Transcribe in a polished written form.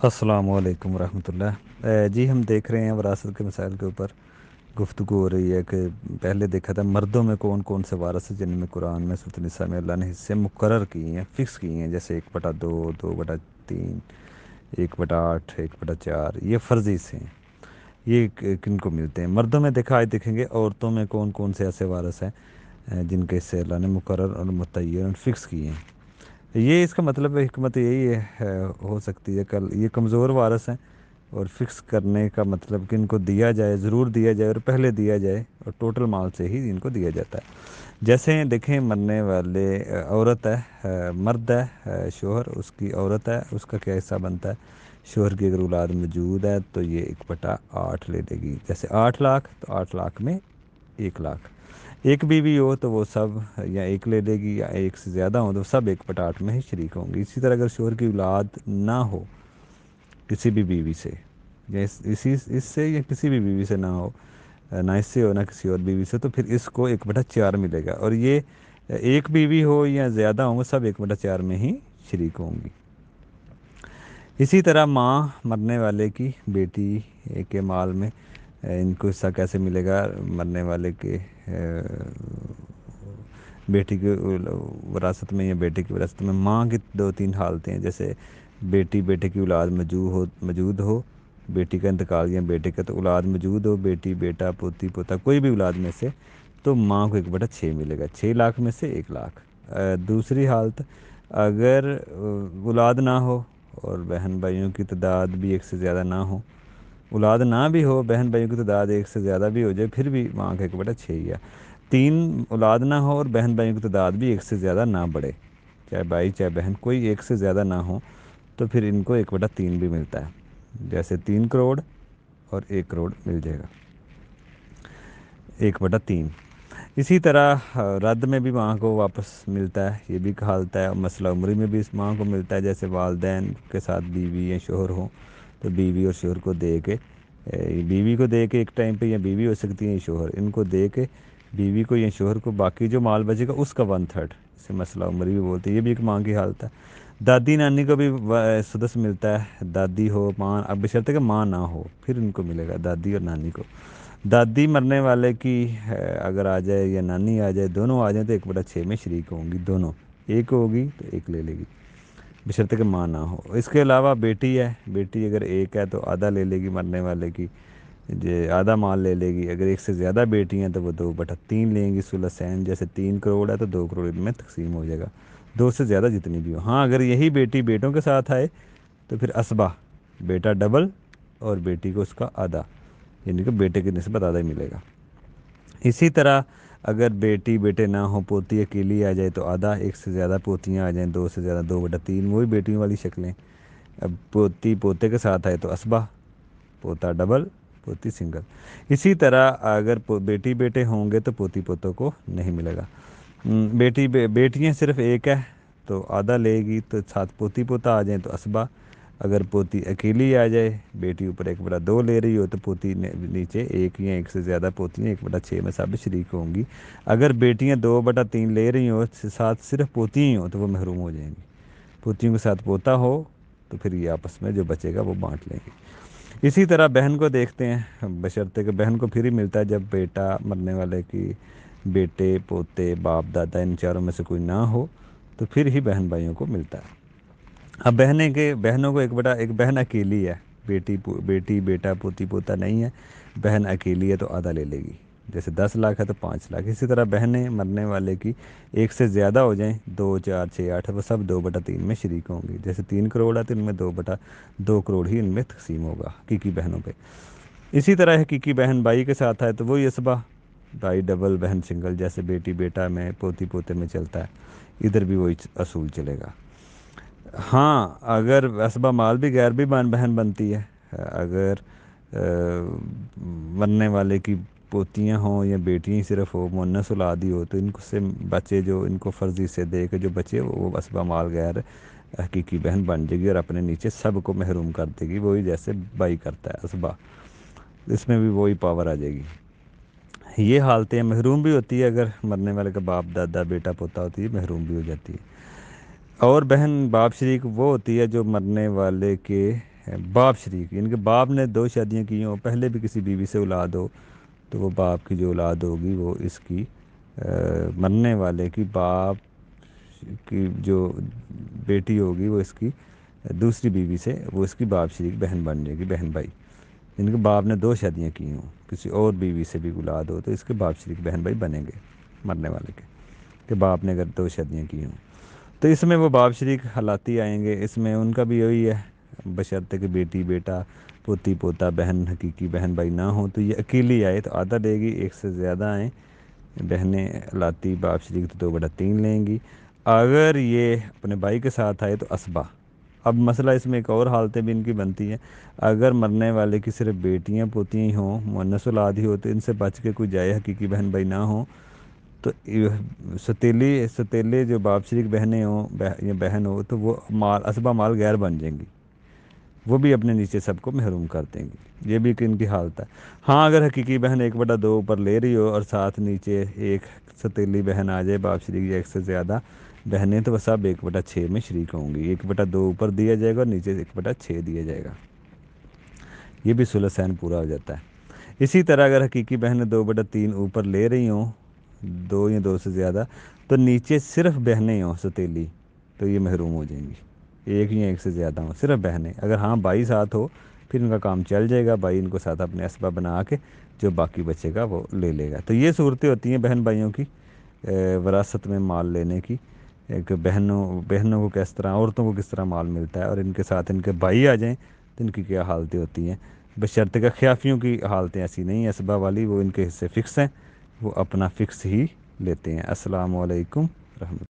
السلام علیکم ورحمۃ اللہ۔ جی ہم دیکھ رہے ہیں وراثت کے مسائل کے اوپر گفتگو ہو رہی ہے کہ پہلے دیکھا تھا مردوں میں کون کون سے وارث ہیں جن میں قرآن میں سورۃ النساء میں اللہ نے حصے مقرر کیے ہیں، فکس کیے ہیں، جیسے 1/2، 2/3، 1/8، 1/4، یہ فرضی سے ہیں۔ یہ کن کو ملتے ہیں؟ مردوں میں دیکھا آج دیکھیں گے عورتوں میں کون کون سے ایسے وارث ہیں جن کے حصے اللہ نے مقرر اور متعین اور فکس کیے ہیں۔ یہ اس کا مطلب حکمت یہی ہے ہو سکتی ہے کل یہ کمزور وارث ہیں، اور فکس کرنے کا مطلب کہ ان کو دیا جائے، ضرور دیا جائے اور پہلے دیا جائے، اور ٹوٹل مال سے ہی ان کو دیا جاتا ہے۔ جیسے دیکھیں مرنے والے عورت ہے، مرد ہے شوہر، اس کی عورت ہے، اس کا کیا حصہ بنتا ہے؟ شوہر کی اگر اولاد موجود ہے تو یہ 1/8 لے لے گی، جیسے 8 لاکھ تو 8 لاکھ میں 1 لاکھ۔ ایک بیوی ہو تو وہ سب یا ایک لے لے گی، یا ایک سے زیادہ ہوں تو سب 1/8 میں ہی شریک ہوں گی۔ اسی طرح اگر شوہر کی اولاد نہ ہو کسی بھی بیوی سے، یا اس سے یا کسی بھی بیوی سے نہ ہو، نہ اس سے ہو نہ کسی اور بیوی سے، تو پھر اس کو 1/4 ملے گا، اور یہ ایک بیوی ہو یا زیادہ ہوں سب 1/4 میں ہی شریک ہوں گی۔ اسی طرح ماں مرنے والے کی بیٹی کے مال میں ان کو حصہ کیسے ملے گا؟ مرنے والے کے بیٹی کی وراثت میں یا بیٹے کی وراثت میں ماں کی 2-3 حالتیں ہیں، جیسے بیٹی بیٹے کی اولاد موجود ہو، بیٹی کا انتقال یا بیٹے کا تو اولاد موجود ہو، بیٹی بیٹا پوتی پوتا کوئی بھی اولاد میں سے، تو ماں کو 1/6 ملے گا، 6 لاکھ میں سے 1 لاکھ۔ دوسری حالت، اگر اولاد نہ ہو اور بہن بھائیوں کی تعداد بھی ایک سے زیادہ نہ ہو، اولاد نہ بھی ہو، بہن بھائیوں کی تعداد ایک سے زیادہ بھی ہو جائے، پھر بھی ماں کا 1/6 ہی ہے۔ 3 اولاد نہ ہو اور بہن بھائیوں کی تعداد بھی ایک سے زیادہ نہ بڑھے، چاہے بھائی چاہے بہن کوئی ایک سے زیادہ نہ ہو، تو پھر ان کو 1/3 بھی ملتا ہے، جیسے 3 کروڑ اور 1 کروڑ مل جائے گا، 1/3۔ اسی طرح رد میں بھی ماں کو واپس ملتا ہے، یہ بھی کہالت ہے۔ مسئلہ عمری میں بھی اس ماں کو ملتا ہے، جیسے والدین کے ساتھ بیوی یا شوہر ہوں تو بیوی اور شوہر کو دے کے، بیوی کو دے کے ایک ٹائم پہ، یا بیوی ہو سکتی ہے یا شوہر، ان کو دے کے بیوی کو یا شوہر کو باقی جو مال بچے گا اس کا 1/3، اسے مسئلہ عمری بھی بولتے ہیں، یہ بھی ایک ماں کی حالت ہے۔ دادی نانی کو بھی سدس ملتا ہے، دادی ہو ماں، اب بشرطے کہ ماں نہ ہو پھر ان کو ملے گا دادی اور نانی کو۔ دادی مرنے والے کی اگر آ جائے یا نانی آ جائے، دونوں آ جائیں تو 1/6 میں شریک ہوں گی دونوں، ایک ہوگی تو ایک لے لے گی، بشرطے کہ ماں نہ ہو۔ اس کے علاوہ بیٹی ہے، بیٹی اگر ایک ہے تو آدھا لے لے گی مرنے والے کی، آدھا مال لے لے گی۔ اگر ایک سے زیادہ بیٹی ہیں تو وہ 2/3 لیں گی ثلثین، جیسے 3 کروڑ ہے تو 2 کروڑ ان میں تقسیم ہو جائے گا، 2 سے زیادہ جتنی بھی ہو۔ ہاں اگر یہی بیٹی بیٹوں کے ساتھ آئے تو پھر اسبہ، بیٹا ڈبل اور بیٹی کو اس کا آدھا، یعنی کہ بیٹے کی نسبت آدھا ہی ملے گا۔ اسی طرح اگر بیٹی بیٹے نہ ہو، پوتی اکیلی آ جائے تو آدھا، ایک سے زیادہ پوتیاں آ جائیں 2 سے زیادہ 2/3، وہی بیٹیوں والی شکلیں۔ اب پوتی پوتے کے ساتھ آئے تو اسبہ، پوتا ڈبل، پوتی سنگل۔ اسی طرح اگر بیٹی بیٹے ہوں گے تو پوتی پوتوں کو نہیں ملے گا۔ بیٹیاں صرف ایک ہے تو آدھا لے گی، تو ساتھ پوتی پوتا آ جائیں تو اسبہ۔ اگر پوتی اکیلی آ جائے، بیٹی اوپر 1/2 لے رہی ہو تو پوتی نیچے ایک یا ایک سے زیادہ پوتیاں 1/6 میں سب شریک ہوں گی۔ اگر بیٹیاں 2/3 لے رہی ہوں، ساتھ صرف پوتی ہی ہوں تو وہ محروم ہو جائیں گی۔ پوتیوں کے ساتھ پوتا ہو تو پھر یہ آپس میں جو بچے گا وہ بانٹ لیں گے۔ اسی طرح بہن کو دیکھتے ہیں، بشرطے کہ بہن کو پھر ہی ملتا ہے جب بیٹا مرنے والے کی بیٹے پوتے باپ دادا ان چاروں میں سے کوئی نہ ہو، تو پھر ہی بہن بھائیوں کو ملتا ہے۔ اب بہنوں کو ایک بہن اکیلی ہے، بیٹی بیٹا پوتی پوتا نہیں ہے، بہن اکیلی ہے تو آدھا لے لے گی، جیسے 10 لاکھ ہے تو 5 لاکھ۔ اسی طرح بہنیں مرنے والے کی ایک سے زیادہ ہو جائیں، 2 4 6 8، وہ سب 2/3 میں شریک ہوں گی، جیسے 3 کروڑ ہے تو ان میں 2 کروڑ ہی ان میں تقسیم ہوگا حقیقی بہنوں پہ۔ اسی طرح حقیقی بہن بھائی کے ساتھ ہے تو وہی اسبہ، بھائی ڈبل بہن سنگل، جیسے بیٹی بیٹا میں پوتی پوتے میں چلتا ہے، ادھر بھی وہی اصول چلے گا۔ ہاں اگر اسبہ مال بھی غیر بھی بہن بنتی ہے، اگر مرنے والے کی پوتیاں ہوں یا بیٹیاں ہی صرف ہو، مؤنث اولاد ہی ہو، تو ان کو سے بچے جو ان کو فرضی سے دے کے جو بچے وہ اسبہ مال غیر حقیقی بہن بن جائے گی، اور اپنے نیچے سب کو محروم کر دے گی، وہی جیسے بھائی کرتا ہے اسبہ، اس میں بھی وہی پاور آ جائے گی۔ یہ حالتیں محروم بھی ہوتی ہے، اگر مرنے والے کا باپ دادا بیٹا پوتا ہوتی ہے محروم بھی ہو جاتی ہے۔ اور بہن باپ شریک وہ ہوتی ہے جو مرنے والے کے باپ شریک، یعنی کہ باپ نے 2 شادیاں کی ہوں، پہلے بھی کسی بیوی سے اولاد ہو، تو وہ باپ کی جو اولاد ہوگی وہ اس کی مرنے والے کی باپ کی جو بیٹی ہوگی وہ اس کی دوسری بیوی سے وہ اس کی باپ شریک بہن بن جائے گی، بہن بھائی. جن کے باپ نے 2 شادیاں کی ہوں، کسی اور بیوی سے بھی اولاد ہو تو اس کے باپ شریک بہن بھائی بنیں گے مرنے والے کے، کہ باپ نے اگر 2 شادیاں کی ہوں. تو اس میں وہ باپ شریک حالاتی آئیں گے، اس میں ان کا بھی یہی ہے، بشرطے کہ بیٹی بیٹا پوتی پوتا بہن حقیقی بہن بھائی نہ ہوں تو یہ اکیلی آئے تو آدھا دے گی، ایک سے زیادہ آئیں بہنیں حالاتی باپ شریک تو 2/3 لیں گی. اگر یہ اپنے بھائی کے ساتھ آئے تو اسبا. اب مسئلہ اس میں ایک اور حالتیں بھی ان کی بنتی ہیں، اگر مرنے والے کی صرف بیٹیاں پوتیاں ہی ہوں، مؤنث اولاد ہی ہو تو ان سے بچ کے کوئی جائے حقیقی بہن بھائی نہ ہوں تو ستیلے جو باپ شریک بہنیں ہوں یا بہن ہو تو وہ مال اسبا مال غیر بن جائیں گی، وہ بھی اپنے نیچے سب کو محروم کر دیں گی. یہ بھی کہ ان کی حالت ہے. ہاں اگر حقیقی بہن 1/2 اوپر لے رہی ہو اور ساتھ نیچے ایک ستیلی بہن آ جائے باپ شریک یا ایک سے زیادہ بہنیں تو وہ سب 1/6 میں شریک ہوں گی. 1/2 اوپر دیا جائے گا اور نیچے 1/6 دیا جائے گا. یہ بھی ثلثین پورا ہو جاتا ہے. اسی طرح اگر حقیقی بہنیں 2/3 اوپر لے رہی ہوں، 2 یا 2 سے زیادہ، تو نیچے صرف بہنیں ہوں ستیلی تو یہ محروم ہو جائیں گی. ایک یا ایک سے زیادہ ہوں صرف بہنیں. اگر ہاں بھائی ساتھ ہو پھر ان کا کام چل جائے گا، بھائی ان کو ساتھ اپنے اسبہ بنا کے جو باقی بچے گا وہ لے لے گا. تو یہ صورتیں ہوتی ہیں بہن بھائیوں کی وراثت میں مال لینے کی، کہ بہنوں کو کس طرح، عورتوں کو کس طرح مال ملتا ہے، اور ان کے ساتھ ان کے بھائی آ جائیں تو ان کی کیا حالتیں ہوتی ہیں. بشرطے کہ خیافیوں کی حالتیں ایسی نہیں ہیں اسبہ والی، وہ ان کے حصے فکس ہیں، وہ اپنا فکس ہی لیتے ہیں. السلام علیکم رحمۃ اللہ.